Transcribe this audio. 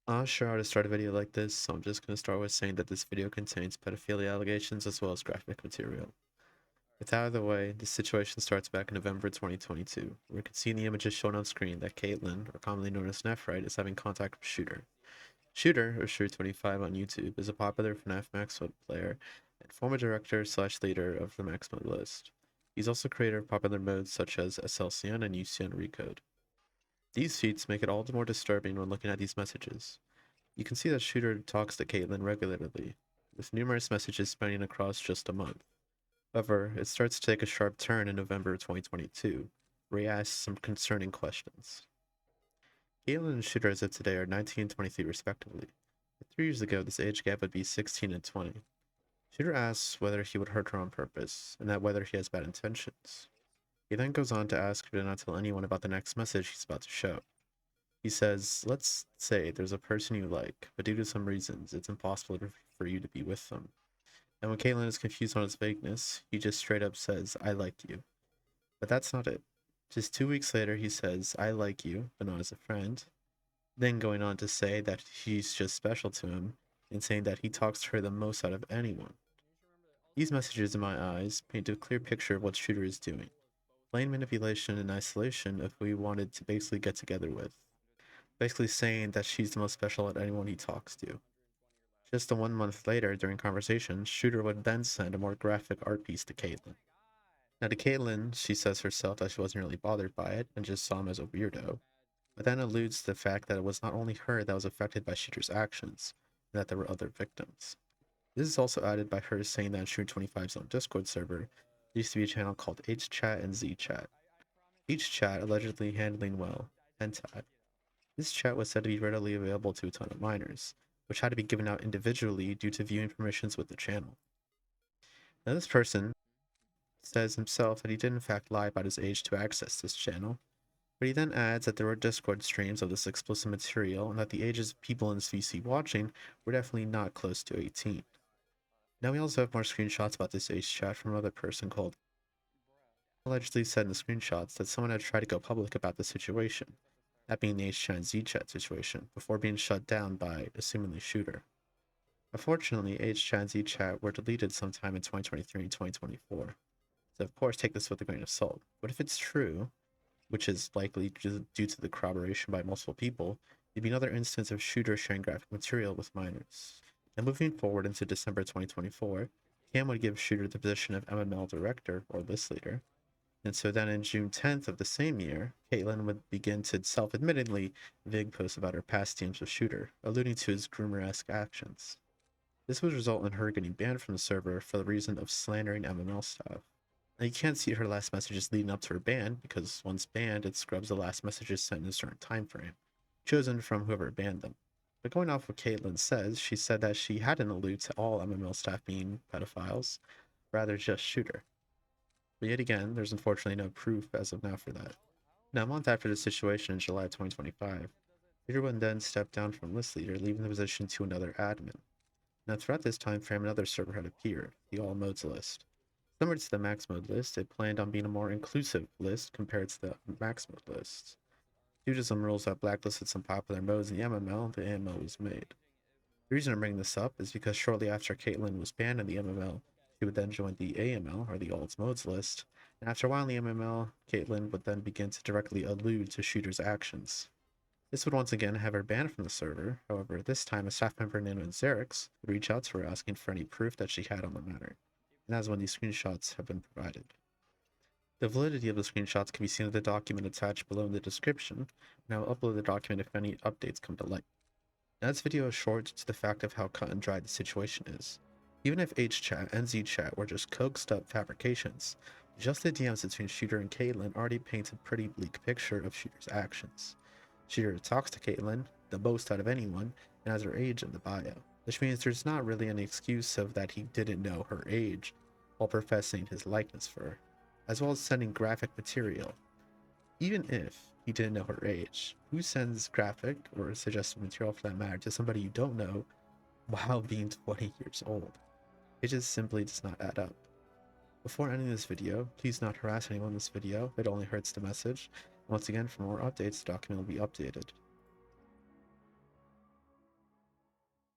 I'm not sure how to start a video like this, so I'm just going to start with saying that this video contains pedophilia allegations as well as graphic material. With that out of the way, this situation starts back in November 2022. We can see in the images shown on screen that Caitlin, or commonly known as Nephrite, is having contact with Shooter. Shooter, or Shooter25 on YouTube, is a popular FNAF Max Mode player and former director slash leader of the Max Mode list. He's also creator of popular modes such as SLCN and UCN Recode. These feats make it all the more disturbing when looking at these messages. You can see that Shooter talks to Caitlin regularly, with numerous messages spanning across just a month. However, it starts to take a sharp turn in November 2022, where he asks some concerning questions. Caitlin and Shooter as of today are 19 and 23 respectively. 3 years ago, this age gap would be 16 and 20. Shooter asks whether he would hurt her on purpose, and that whether he has bad intentions. He then goes on to ask her to not tell anyone about the next message he's about to show. He says, let's say there's a person you like, but due to some reasons, it's impossible for you to be with them. And when Caitlin is confused on his vagueness, he just straight up says, I like you. But that's not it. Just 2 weeks later, he says, I like you, but not as a friend. Then going on to say that she's just special to him, and saying that he talks to her the most out of anyone. These messages, in my eyes, paint a clear picture of what Shooter is doing. Plain manipulation and isolation of who he wanted to basically get together with. Basically saying that she's the most special at anyone he talks to. Just 1 month later, during conversations, Shooter would then send a more graphic art piece to Caitlin. Now to Caitlin, she says herself that she wasn't really bothered by it and just saw him as a weirdo, but then alludes to the fact that it was not only her that was affected by Shooter's actions, and that there were other victims. This is also added by her saying that in Shooter25's own Discord server, there used to be a channel called HChat and ZChat. Each chat allegedly handling well hentai. This chat was said to be readily available to a ton of minors, which had to be given out individually due to viewing permissions with the channel. Now this person says himself that he did in fact lie about his age to access this channel, but he then adds that there were Discord streams of this explicit material and that the ages of people in this VC watching were definitely not close to 18. Now we also have more screenshots about this age chat from another person called allegedly said in the screenshots that someone had tried to go public about the situation, that being the H-Chat and Z-Chat situation, before being shut down by a seemingly Shooter. Unfortunately, H-Chat and Z-Chat were deleted sometime in 2023 and 2024, so of course take this with a grain of salt. But if it's true, which is likely due to the corroboration by multiple people, it'd be another instance of Shooter sharing graphic material with minors. And moving forward into December 2024, Cam would give Shooter the position of MML director, or list leader, and so then in June 10th of the same year, Caitlin would begin to self-admittedly vague post about her past teams with Shooter, alluding to his groomer-esque actions. This would result in her getting banned from the server for the reason of slandering MML staff. Now you can't see her last messages leading up to her ban, because once banned, it scrubs the last messages sent in a certain time frame, chosen from whoever banned them. But going off what Caitlin says, she said that she hadn't alluded to all MML staff being pedophiles, rather just Shooter. But yet again, there's unfortunately no proof as of now for that. Now, a month after this situation in July 2025, Peter would then step down from list leader, leaving the position to another admin. Now, throughout this time frame, another server had appeared, the All Modes list. Similar to the Max Mode list, it planned on being a more inclusive list compared to the Max Mode lists. Due to some rules that blacklisted some popular modes in the MML, the AML was made. The reason I'm bringing this up is because shortly after Caitlin was banned in the MML, she would then join the AML, or the Alt Modes list, and after a while in the MML, Caitlin would then begin to directly allude to Shooter's actions. This would once again have her banned from the server, however, this time a staff member named Xerix would reach out to her asking for any proof that she had on the matter, and that's when these screenshots have been provided. The validity of the screenshots can be seen in the document attached below in the description, and I will upload the document if any updates come to light. Now this video is short due to the fact of how cut and dry the situation is. Even if HChat and ZChat were just coaxed up fabrications, just the DMs between Shooter and Caitlin already paint a pretty bleak picture of Shooter's actions. Shooter talks to Caitlin, the most out of anyone, and has her age in the bio, which means there's not really any excuse of that he didn't know her age while professing his likeness for her, as well as sending graphic material. Even if he didn't know her age, who sends graphic or suggested material for that matter to somebody you don't know while being 20 years old? It just simply does not add up. Before ending this video, please not harass anyone in this video, it only hurts the message. Once again, for more updates, the document will be updated.